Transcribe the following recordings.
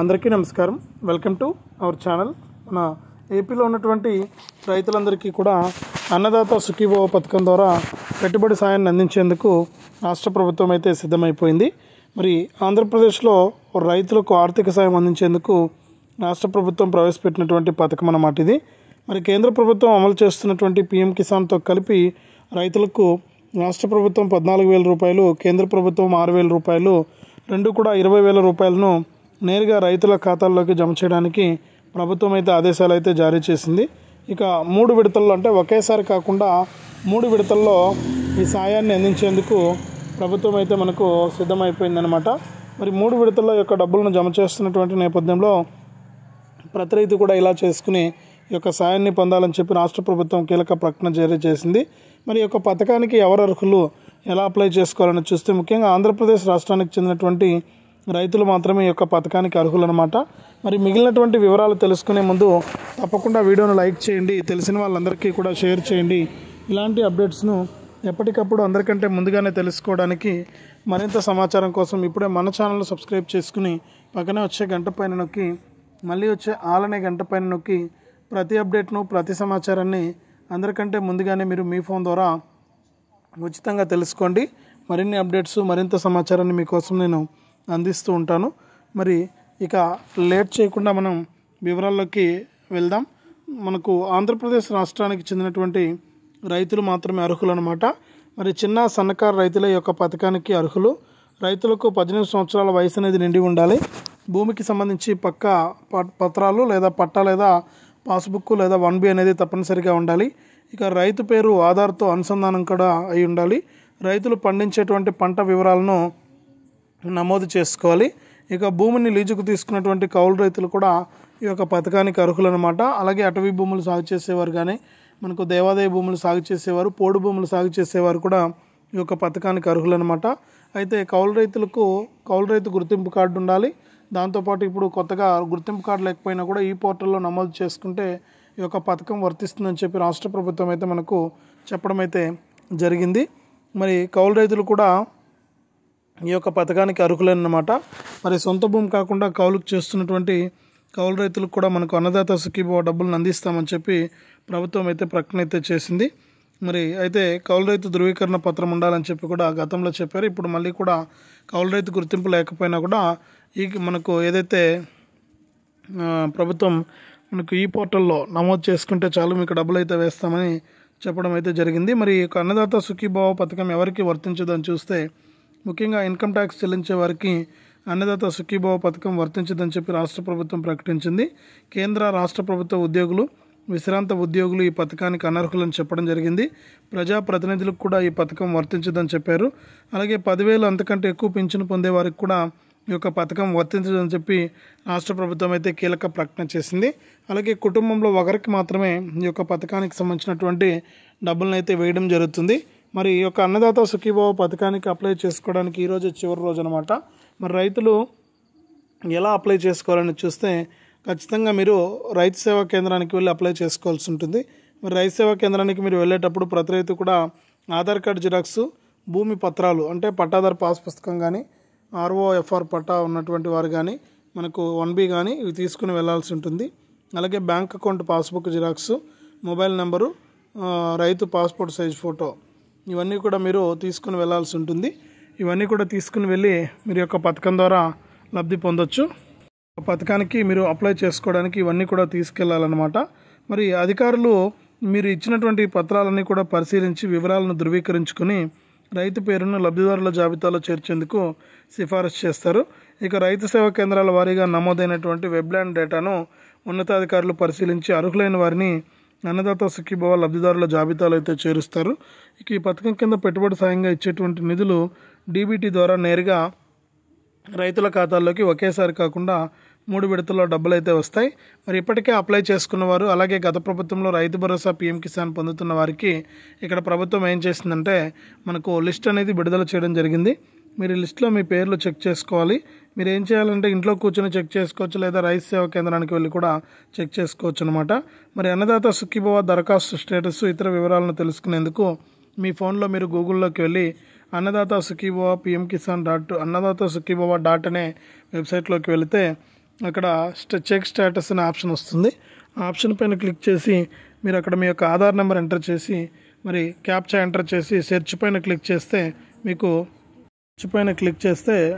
అందరికీ నమస్కారం. Welcome to our channel. మన ఏపీలో ఉన్నటువంటి రైతులందరికీ కూడా అన్నదాత సుఖీభవ పథకం ద్వారా పెట్టుబడి సాయాన్ని అందించేందుకు రాష్ట్ర ప్రభుత్వం అయితే సిద్ధమైపోయింది. మరి ఆంధ్రప్రదేశ్లో రైతులకు ఆర్థిక సాయం అందించేందుకు రాష్ట్ర ప్రభుత్వం ప్రవేశపెట్టినటువంటి పథకం అన్నమాట ఇది. మరి కేంద్ర ప్రభుత్వం అమలు చేస్తున్నటువంటి పీఎం కిసాన్తో కలిపి రైతులకు రాష్ట్ర ప్రభుత్వం 14,000 రూపాయలు, కేంద్ర ప్రభుత్వం 6,000 రూపాయలు, రెండు కూడా 20,000 రూపాయలను నేరుగా రైతుల ఖాతాల్లోకి జమ చేయడానికి ప్రభుత్వం అయితే ఆదేశాలు అయితే జారీ చేసింది. ఇక 3 విడతల్లో, అంటే ఒకేసారి కాకుండా 3 విడతల్లో ఈ సాయాన్ని అందించేందుకు ప్రభుత్వం అయితే మనకు సిద్ధమైపోయిందనమాట. మరి 3 విడతల్లో యొక్క డబ్బులను జమ చేస్తున్నటువంటి నేపథ్యంలో ప్రతి రైతు కూడా ఇలా చేసుకుని ఈ యొక్క సాయాన్ని పొందాలని చెప్పి రాష్ట్ర ప్రభుత్వం కీలక ప్రకటన జారీ చేసింది. మరి ఈ యొక్క పథకానికి ఎవరు అర్హులు, ఎలా అప్లై చేసుకోవాలని చూస్తే ముఖ్యంగా ఆంధ్రప్రదేశ్ రాష్ట్రానికి చెందినటువంటి రైతులు మాత్రమే ఈ యొక్క పథకానికి అర్హులన్నమాట. మరి మిగిలినటువంటి వివరాలు తెలుసుకునే ముందు తప్పకుండా వీడియోను లైక్ చేయండి, తెలిసిన వాళ్ళందరికీ కూడా షేర్ చేయండి. ఇలాంటి అప్డేట్స్ను ఎప్పటికప్పుడు అందరికంటే ముందుగానే తెలుసుకోవడానికి మరింత సమాచారం కోసం ఇప్పుడే మన ఛానల్ సబ్స్క్రైబ్ చేసుకుని పక్కనే వచ్చే గంట పైన నొక్కి మళ్ళీ వచ్చే ఆల్ అనే గంట పైన నొక్కి ప్రతి అప్డేట్ను, ప్రతి సమాచారాన్ని అందరికంటే ముందుగానే మీరు మీ ఫోన్ ద్వారా ఉచితంగా తెలుసుకోండి. మరిన్ని అప్డేట్స్, మరింత సమాచారాన్ని మీకోసం నేను అందిస్తూ ఉంటాను. మరి ఇక లేట్ చేయకుండా మనం వివరాల్లోకి వెళ్దాం. మనకు ఆంధ్రప్రదేశ్ రాష్ట్రానికి చెందినటువంటి రైతులు మాత్రమే అర్హులు అన్నమాట. మరి చిన్న సన్నకారు రైతుల యొక్క పథకానికి అర్హులు. రైతులకు 18 సంవత్సరాల వయసు అనేది నిండి ఉండాలి. భూమికి సంబంధించి పక్కా పత్రాలు లేదా పట్టా లేదా పాస్బుక్ లేదా 1B అనేది తప్పనిసరిగా ఉండాలి. ఇక రైతు పేరు ఆధార్తో అనుసంధానం కూడా అయి ఉండాలి. రైతులు పండించేటువంటి పంట వివరాలను నమోదు చేసుకోవాలి. ఇక భూమిని లీజుకు తీసుకున్నటువంటి కౌలు రైతులు కూడా ఈ యొక్క పథకానికి అర్హులు అనమాట. అలాగే అటవీ భూములు సాగు చేసేవారు కానీ, మనకు దేవాదాయ భూములు సాగు చేసేవారు, పోడు భూములు సాగు చేసేవారు కూడా ఈ యొక్క పథకానికి అర్హులు అనమాట. అయితే కౌలు రైతులకు కౌలు రైతు గుర్తింపు కార్డు ఉండాలి. దాంతోపాటు ఇప్పుడు కొత్తగా గుర్తింపు కార్డు లేకపోయినా కూడా ఈ పోర్టల్లో నమోదు చేసుకుంటే ఈ యొక్క పథకం వర్తిస్తుందని చెప్పి రాష్ట్ర ప్రభుత్వం అయితే మనకు చెప్పడం అయితే జరిగింది. మరి కౌలు రైతులు కూడా ఈ యొక్క పథకానికి అర్హులన్నమాట. మరి సొంత భూమి కాకుండా కౌలుకు చేస్తున్నటువంటి కౌలు రైతులకు కూడా మనకు అన్నదాత సుఖీభవ డబ్బులను అందిస్తామని చెప్పి ప్రభుత్వం అయితే ప్రకటన అయితే చేసింది. మరి అయితే కౌలు రైతు ధృవీకరణ పత్రం ఉండాలని చెప్పి కూడా గతంలో చెప్పారు. ఇప్పుడు మళ్ళీ కూడా కౌలు రైతు గుర్తింపు లేకపోయినా కూడా మనకు ఏదైతే ప్రభుత్వం మనకు ఈ పోర్టల్లో నమోదు చేసుకుంటే చాలు, మీకు డబ్బులు అయితే వేస్తామని చెప్పడం అయితే జరిగింది. మరి ఈ యొక్క అన్నదాత సుఖీభవ పథకం ఎవరికి వర్తించదని చూస్తే ముఖ్యంగా ఇన్కమ్ ట్యాక్స్ చెల్లించే వారికి అన్నదాత సుఖీభవ పథకం వర్తించదని చెప్పి రాష్ట్ర ప్రభుత్వం ప్రకటించింది. కేంద్ర రాష్ట్ర ప్రభుత్వ ఉద్యోగులు, విశ్రాంత ఉద్యోగులు ఈ పథకానికి అనర్హులని చెప్పడం జరిగింది. ప్రజాప్రతినిధులకు కూడా ఈ పథకం వర్తించదని చెప్పారు. అలాగే 10,000 అంతకంటే ఎక్కువ పింఛను పొందే వారికి కూడా ఈ యొక్క పథకం వర్తించదని చెప్పి రాష్ట్ర ప్రభుత్వం అయితే కీలక ప్రకటన చేసింది. అలాగే కుటుంబంలో ఒకరికి మాత్రమే ఈ యొక్క పథకానికి సంబంధించినటువంటి డబ్బులను అయితే వేయడం జరుగుతుంది. మరి ఈ యొక్క అన్నదాత సుఖీభవ పథకానికి అప్లై చేసుకోవడానికి ఈరోజు చివరి రోజు అనమాట. మరి రైతులు ఎలా అప్లై చేసుకోవాలని చూస్తే ఖచ్చితంగా మీరు రైతు సేవా కేంద్రానికి వెళ్ళి అప్లై చేసుకోవాల్సి ఉంటుంది. మరి రైతు సేవా కేంద్రానికి మీరు వెళ్ళేటప్పుడు ప్రతి రైతు కూడా ఆధార్ కార్డు జిరాక్స్, భూమి పత్రాలు అంటే పట్టాదారు పాస్ పుస్తకం కానీ, ROFR పట్టా ఉన్నటువంటి వారు కానీ, మనకు 1B కానీ ఇవి తీసుకుని వెళ్ళాల్సి ఉంటుంది. అలాగే bank account passbook xerox, mobile number, రైతు పాస్పోర్ట్ సైజ్ ఫోటో ఇవన్నీ కూడా మీరు తీసుకుని వెళ్ళాల్సి ఉంటుంది. ఇవన్నీ కూడా తీసుకుని వెళ్ళి మీరు యొక్క పథకం ద్వారా లబ్ధి పొందొచ్చు. పథకానికి మీరు అప్లై చేసుకోవడానికి ఇవన్నీ కూడా తీసుకెళ్లాలన్నమాట. మరి అధికారులు మీరు ఇచ్చినటువంటి పత్రాలన్నీ కూడా పరిశీలించి వివరాలను ధృవీకరించుకొని రైతు పేరును లబ్ధిదారుల జాబితాలో చేర్చేందుకు సిఫారసు చేస్తారు. ఇక రైతు సేవా కేంద్రాల వారీగా నమోదైనటువంటి వెబ్లాండ్ డేటాను ఉన్నతాధికారులు పరిశీలించి అర్హులైన వారిని అన్నదాత సుఖీభవ లబ్ధిదారుల జాబితాలో అయితే చేరుస్తారు. ఇక ఈ పథకం కింద పెట్టుబడి సాయంగా ఇచ్చేటువంటి నిధులు DBT ద్వారా నేరుగా రైతుల ఖాతాల్లోకి ఒకేసారి కాకుండా 3 విడతల్లో డబ్బులు అయితే వస్తాయి. మరి ఇప్పటికే అప్లై చేసుకున్నవారు, అలాగే గత ప్రభుత్వంలో రైతు భరోసా పీఎం కిసాన్ పొందుతున్న వారికి ఇక్కడ ప్రభుత్వం ఏం చేసిందంటే మనకు లిస్ట్ అనేది విడుదల చేయడం జరిగింది. మీరు లిస్ట్లో మీ పేర్లు చెక్ చేసుకోవాలి. మీరు ఏం చేయాలంటే ఇంట్లో కూర్చొని చెక్ చేసుకోవచ్చు, లేదా రైతు సేవా కేంద్రానికి వెళ్ళి కూడా చెక్ చేసుకోవచ్చు అనమాట. మరి అన్నదాత సుఖీభవ దరఖాస్తు స్టేటస్, ఇతర వివరాలను తెలుసుకునేందుకు మీ ఫోన్లో మీరు గూగుల్లోకి వెళ్ళి అన్నదాత సుఖీభవ pmkisan.annadatasukhiభవ అనే వెబ్సైట్లోకి వెళితే అక్కడ చెక్ స్టేటస్ అనే ఆప్షన్ వస్తుంది. ఆ ఆప్షన్ పైన క్లిక్ చేసి మీరు అక్కడ మీ యొక్క ఆధార్ నెంబర్ ఎంటర్ చేసి మరి క్యాప్చా ఎంటర్ చేసి సెర్చ్ పైన క్లిక్ చేస్తే మీకు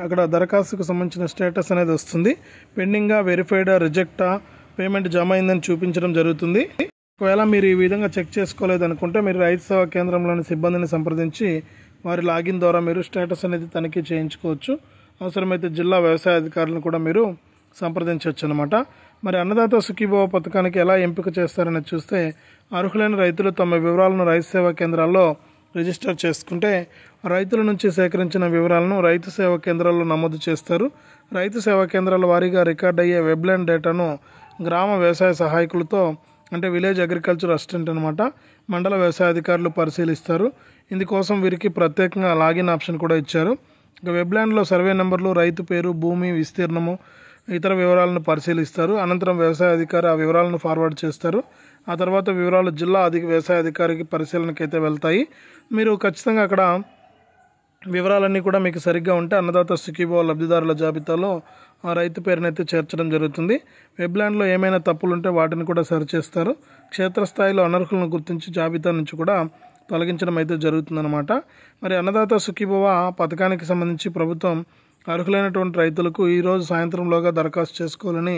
అక్కడ దరఖాస్తుకు సంబంధించిన స్టేటస్ అనేది వస్తుంది. పెండింగా, వెరిఫైడా, రిజెక్టా, పేమెంట్ జమ అయిందని చూపించడం జరుగుతుంది. ఒకవేళ మీరు ఈ విధంగా చెక్ చేసుకోలేదనుకుంటే మీరు రైతు సేవా కేంద్రంలోని సిబ్బందిని సంప్రదించి వారి లాగిన్ ద్వారా మీరు స్టేటస్ అనేది తనిఖీ చేయించుకోవచ్చు. అవసరమైతే జిల్లా వ్యవసాయ అధికారులను కూడా మీరు సంప్రదించవచ్చు అనమాట. మరి అన్నదాత సుఖీభవ పథకానికి ఎలా ఎంపిక చేస్తారని చూస్తే అర్హులైన రైతులు తమ వివరాలను రైతు సేవా కేంద్రాల్లో రిజిస్టర్ చేసుకుంటే రైతుల నుంచి సేకరించిన వివరాలను రైతు సేవా కేంద్రాల్లో నమోదు చేస్తారు. రైతు సేవా కేంద్రాల వారీగా రికార్డ్ అయ్యే వెబ్లైన్ డేటాను గ్రామ వ్యవసాయ సహాయకులతో అంటే విలేజ్ అగ్రికల్చర్ అసిస్టెంట్ అనమాట మండల వ్యవసాయ అధికారులు పరిశీలిస్తారు. ఇందుకోసం వీరికి ప్రత్యేకంగా లాగిన్ ఆప్షన్ కూడా ఇచ్చారు. ఇక వెబ్లైన్లో సర్వే నెంబర్లు, రైతు పేరు, భూమి విస్తీర్ణము, ఇతర వివరాలను పరిశీలిస్తారు. అనంతరం వ్యవసాయ అధికారి ఆ వివరాలను ఫార్వర్డ్ చేస్తారు. ఆ తర్వాత వివరాలు జిల్లా వ్యవసాయ అధికారికి పరిశీలనకి అయితే వెళ్తాయి. మీరు ఖచ్చితంగా అక్కడ వివరాలన్నీ కూడా మీకు సరిగ్గా ఉంటే అన్నదాత సుఖీభవ లబ్ధిదారుల జాబితాలో ఆ రైతు పేరునైతే చేర్చడం జరుగుతుంది. వెబ్లాండ్లో ఏమైనా తప్పులు ఉంటే వాటిని కూడా సరిచేస్తారు. క్షేత్రస్థాయిలో అనర్హులను గుర్తించి జాబితా నుంచి కూడా తొలగించడం అయితే జరుగుతుందన్నమాట. మరి అన్నదాత సుఖీభవ పథకానికి సంబంధించి ప్రభుత్వం అర్హులైనటువంటి రైతులకు ఈరోజు సాయంత్రంలోగా దరఖాస్తు చేసుకోవాలని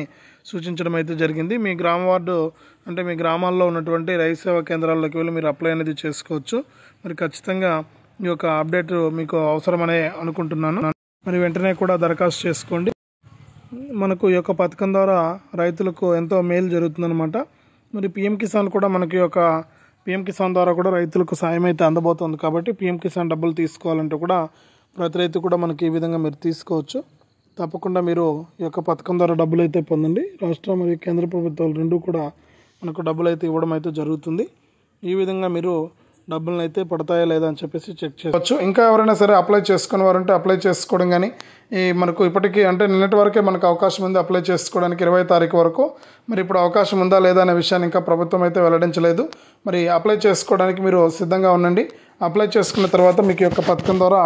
సూచించడం అయితే జరిగింది. మీ గ్రామ వార్డు అంటే మీ గ్రామాల్లో ఉన్నటువంటి రైతు సేవా కేంద్రాల్లోకి వెళ్ళి మీరు అప్లై అనేది చేసుకోవచ్చు. మరి ఖచ్చితంగా ఈ యొక్క అప్డేట్ మీకు అవసరమనే అనుకుంటున్నాను. మరి వెంటనే కూడా దరఖాస్తు చేసుకోండి. మనకు ఈ యొక్క పథకం ద్వారా రైతులకు ఎంతో మేలు జరుగుతుందన్నమాట. మరి పిఎం కిసాన్ కూడా మనకి పిఎం కిసాన్ ద్వారా కూడా రైతులకు సాయం అయితే అందబోతుంది. కాబట్టి పిఎం కిసాన్ డబ్బులు తీసుకోవాలంటే కూడా ప్రతి రైతు కూడా మనకి ఈ విధంగా మీరు తీసుకోవచ్చు. తప్పకుండా మీరు ఈ యొక్క పథకం ద్వారా డబ్బులు అయితే పొందండి. రాష్ట్ర మరియు కేంద్ర ప్రభుత్వాలు రెండూ కూడా మనకు డబ్బులు అయితే ఇవ్వడం అయితే జరుగుతుంది. ఈ విధంగా మీరు డబ్బులను అయితే పడతాయా లేదా అని చెప్పేసి చెక్ చేసుకోవచ్చు. ఇంకా ఎవరైనా సరే అప్లై చేసుకునే వారంటే అప్లై చేసుకోవడం కానీ మనకు ఇప్పటికీ అంటే నిన్నటి వరకే మనకు అవకాశం ఉంది అప్లై చేసుకోవడానికి 20వ తారీఖు వరకు. మరి ఇప్పుడు అవకాశం ఉందా లేదా అనే విషయాన్ని ఇంకా ప్రభుత్వం అయితే వెల్లడించలేదు. మరి అప్లై చేసుకోవడానికి మీరు సిద్ధంగా ఉండండి. అప్లై చేసుకున్న తర్వాత మీకు యొక్క పథకం ద్వారా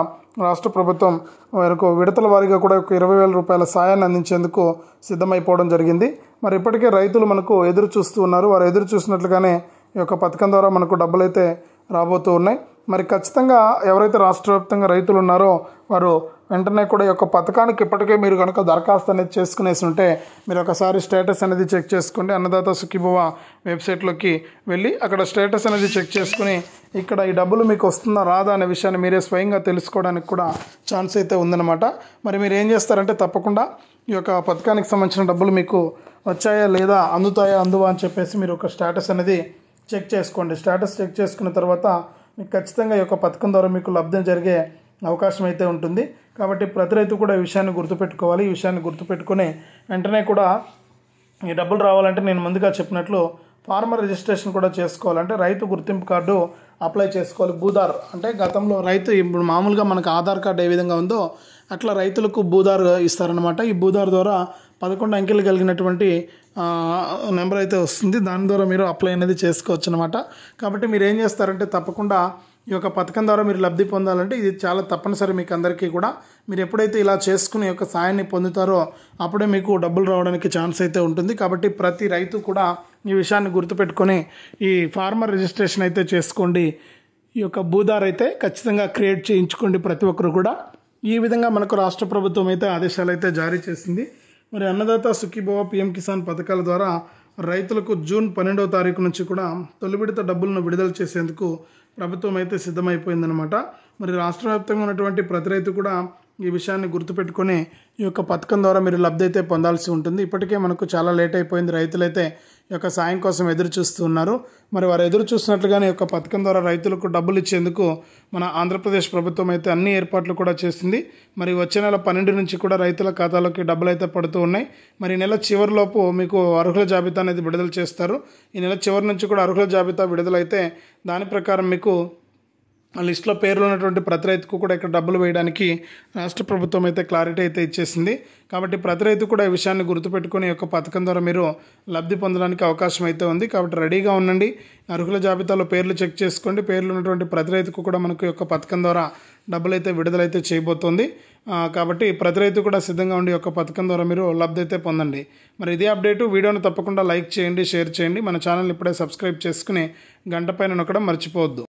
రాష్ట్ర ప్రభుత్వం వరకు విడతల వారీగా కూడా 20,000 రూపాయల సాయాన్ని అందించేందుకు సిద్ధమైపోవడం జరిగింది. మరి ఇప్పటికే రైతులు మనకు ఎదురు చూస్తూ ఉన్నారు. వారు ఎదురు చూసినట్లుగానే ఈ యొక్క పథకం ద్వారా మనకు డబ్బులు అయితే రాబోతూ ఉన్నాయి. మరి ఖచ్చితంగా ఎవరైతే రాష్ట్ర వ్యాప్తంగా రైతులు ఉన్నారో వారు వెంటనే కూడా ఈ యొక్క పథకానికి ఇప్పటికే మీరు కనుక దరఖాస్తు అనేది చేసుకునేసి ఉంటే మీరు ఒకసారి స్టేటస్ అనేది చెక్ చేసుకోండి. అన్నదాత సుఖీభవ వెబ్సైట్లోకి వెళ్ళి అక్కడ స్టేటస్ అనేది చెక్ చేసుకుని ఇక్కడ ఈ డబ్బులు మీకు వస్తుందా రాదా అనే విషయాన్ని మీరే స్వయంగా తెలుసుకోవడానికి కూడా ఛాన్స్ అయితే ఉందన్నమాట. మరి మీరు ఏం చేస్తారంటే తప్పకుండా ఈ యొక్క పథకానికి సంబంధించిన డబ్బులు మీకు వచ్చాయా లేదా, అందుతాయా అందువా అని చెప్పేసి మీరు ఒక స్టేటస్ అనేది చెక్ చేసుకోండి. స్టేటస్ చెక్ చేసుకున్న తర్వాత మీకు ఖచ్చితంగా ఈ యొక్క పథకం ద్వారా మీకు లబ్ధి జరిగే అవకాశం అయితే ఉంటుంది. కాబట్టి ప్రతి రైతు కూడా ఈ విషయాన్ని గుర్తుపెట్టుకోవాలి. ఈ విషయాన్ని గుర్తుపెట్టుకుని వెంటనే కూడా ఈ డబ్బులు రావాలంటే నేను ముందుగా చెప్పినట్లు ఫార్మర్ రిజిస్ట్రేషన్ కూడా చేసుకోవాలంటే రైతు గుర్తింపు కార్డు అప్లై చేసుకోవాలి. భూదార్ అంటే గతంలో రైతు ఇప్పుడు మామూలుగా మనకు ఆధార్ కార్డు ఏ విధంగా ఉందో అట్లా రైతులకు భూదార్ ఇస్తారనమాట. ఈ భూదార్ ద్వారా 11 అంకెలు కలిగినటువంటి నెంబర్ అయితే వస్తుంది. దాని ద్వారా మీరు అప్లై అనేది చేసుకోవచ్చు అనమాట. కాబట్టి మీరు ఏం చేస్తారంటే తప్పకుండా ఈ యొక్క పథకం ద్వారా మీరు లబ్ధి పొందాలంటే ఇది చాలా తప్పనిసరి మీకు అందరికీ కూడా. మీరు ఎప్పుడైతే ఇలా చేసుకుని యొక్క సాయాన్ని పొందుతారో అప్పుడే మీకు డబ్బులు రావడానికి ఛాన్స్ అయితే ఉంటుంది. కాబట్టి ప్రతి రైతు కూడా ఈ విషయాన్ని గుర్తుపెట్టుకొని ఈ ఫార్మర్ రిజిస్ట్రేషన్ అయితే చేసుకోండి. ఈ యొక్క భూదార్ అయితే ఖచ్చితంగా క్రియేట్ చేయించుకోండి ప్రతి ఒక్కరు కూడా. ఈ విధంగా మనకు రాష్ట్ర ప్రభుత్వం అయితే ఆదేశాలు అయితే జారీ చేసింది. మరి అన్నదాత సుఖీభవ పిఎం కిసాన్ పథకాల ద్వారా రైతులకు జూన్ 12వ తారీఖు నుంచి కూడా తొలి విడత డబ్బులను విడుదల చేసేందుకు ప్రభుత్వం అయితే సిద్ధమైపోయిందనమాట. మరి రాష్ట్ర వ్యాప్తంగా ఉన్నటువంటి ప్రతి రైతు కూడా ఈ విషయాన్ని గుర్తుపెట్టుకొని ఈ యొక్క పథకం ద్వారా మీరు లబ్ధి అయితే పొందాల్సి ఉంటుంది. ఇప్పటికే మనకు చాలా లేట్ అయిపోయింది. రైతులైతే ఈ యొక్క సాయం కోసం ఎదురు చూస్తూ ఉన్నారు. మరి వారు ఎదురు చూస్తున్నట్లుగానే ఈ యొక్క పథకం ద్వారా రైతులకు డబ్బులు ఇచ్చేందుకు మన ఆంధ్రప్రదేశ్ ప్రభుత్వం అయితే అన్ని ఏర్పాట్లు కూడా చేసింది. మరి వచ్చే నెల 12 నుంచి కూడా రైతుల ఖాతాలోకి డబ్బులు అయితే పడుతూ ఉన్నాయి. మరి నెల చివరిలోపు మీకు అర్హుల జాబితా అనేది విడుదల చేస్తారు. ఈ నెల చివరి నుంచి కూడా అర్హుల జాబితా విడుదలైతే దాని ప్రకారం మీకు లిస్టులో పేర్లు ఉన్నటువంటి ప్రతి రైతుకు కూడా ఇక్కడ డబ్బులు వేయడానికి రాష్ట్ర ప్రభుత్వం అయితే క్లారిటీ అయితే ఇచ్చేసింది. కాబట్టి ప్రతి రైతు కూడా ఈ విషయాన్ని గుర్తుపెట్టుకుని ఈ యొక్క పథకం ద్వారా మీరు లబ్ధి పొందడానికి అవకాశం అయితే ఉంది. కాబట్టి రెడీగా ఉండండి. అర్హుల జాబితాలో పేర్లు చెక్ చేసుకోండి. పేర్లు ఉన్నటువంటి ప్రతి రైతుకు కూడా మనకు ఈ యొక్క పథకం ద్వారా డబ్బులు అయితే విడుదలైతే చేయబోతోంది. కాబట్టి ప్రతి రైతు కూడా సిద్ధంగా ఉండి యొక్క పథకం ద్వారా మీరు లబ్ధి అయితే పొందండి. మరి ఇదే అప్డేటు వీడియోని తప్పకుండా లైక్ చేయండి, షేర్ చేయండి. మన ఛానల్ ఇప్పుడే సబ్స్క్రైబ్ చేసుకుని గంట పైన నొక్కడం మర్చిపోవద్దు.